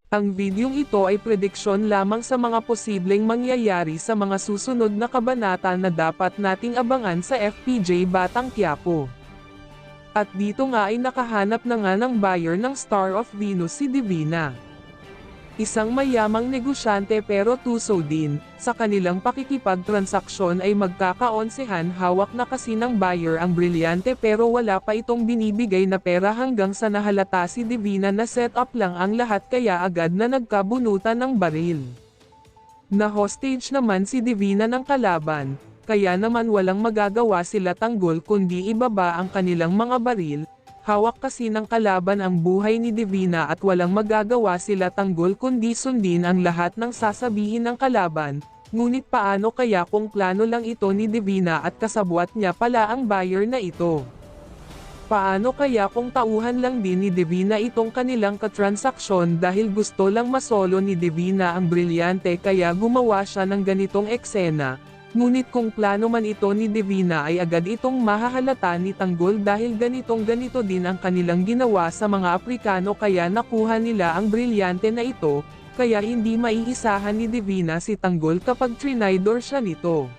Ang videong ito ay prediksyon lamang sa mga posibleng mangyayari sa mga susunod na kabanata na dapat nating abangan sa FPJ Batang Quiapo. At dito nga ay nakahanap na nga ng buyer ng Star of Venus si Divina. Isang mayamang negosyante pero tuso din, sa kanilang pakikipagtransaksyon ay magkakaonsehan hawak na kasi ng buyer ang brilyante pero wala pa itong binibigay na pera hanggang sa nahalata si Divina na set up lang ang lahat kaya agad na nagkabunutan ng baril. Na-hostage naman si Divina ng kalaban, kaya naman walang magagawa sila tanggol kundi ibaba ang kanilang mga baril. Hawak kasi ng kalaban ang buhay ni Divina at walang magagawa sila tanggol kundi sundin ang lahat ng sasabihin ng kalaban, ngunit paano kaya kung plano lang ito ni Divina at kasabwat niya pala ang buyer na ito? Paano kaya kung tauhan lang din ni Divina itong kanilang katransaksyon dahil gusto lang masolo ni Divina ang brilyante kaya gumawa siya ng ganitong eksena? Ngunit kung plano man ito ni Divina ay agad itong mahahalata ni Tanggol dahil ganito din ang kanilang ginawa sa mga Aprikano kaya nakuha nila ang brilyante na ito, kaya hindi maiisahan ni Divina si Tanggol kapag trinaydor siya nito.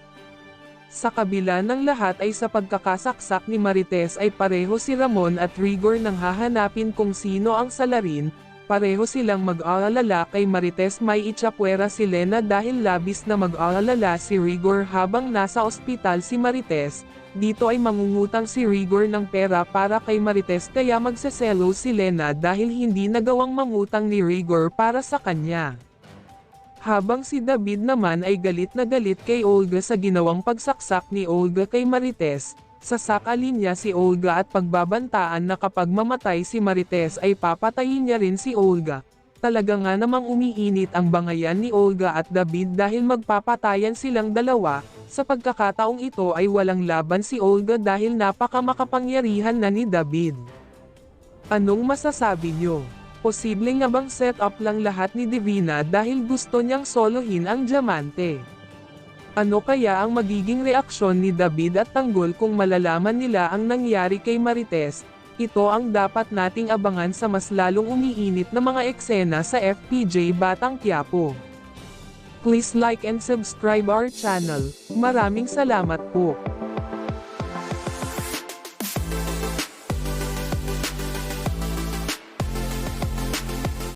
Sa kabila ng lahat ay sa pagkakasaksak ni Marites ay pareho si Ramon at Rigor nang hahanapin kung sino ang salarin. Pareho silang mag-aalala kay Marites may itsapwera si Lena dahil labis na mag-aalala si Rigor habang nasa ospital si Marites. Dito ay mangungutang si Rigor ng pera para kay Marites kaya magseselo si Lena dahil hindi nagawang mangutang ni Rigor para sa kanya. Habang si David naman ay galit na galit kay Olga sa ginawang pagsaksak ni Olga kay Marites. Sasakalin niya si Olga at pagbabantaan na kapag mamatay si Marites ay papatayin niya rin si Olga. Talaga nga namang umiinit ang bangayan ni Olga at David dahil magpapatayan silang dalawa. Sa pagkakataong ito ay walang laban si Olga dahil napakamakapangyarihan na ni David. Anong masasabi niyo? Posible nga bang set up lang lahat ni Divina dahil gusto niyang solohin ang diamante? Ano kaya ang magiging reaksyon ni David at Tanggol kung malalaman nila ang nangyari kay Marites? Ito ang dapat nating abangan sa mas lalong umiinit na mga eksena sa FPJ Batang Quiapo. Please like and subscribe our channel. Maraming salamat po.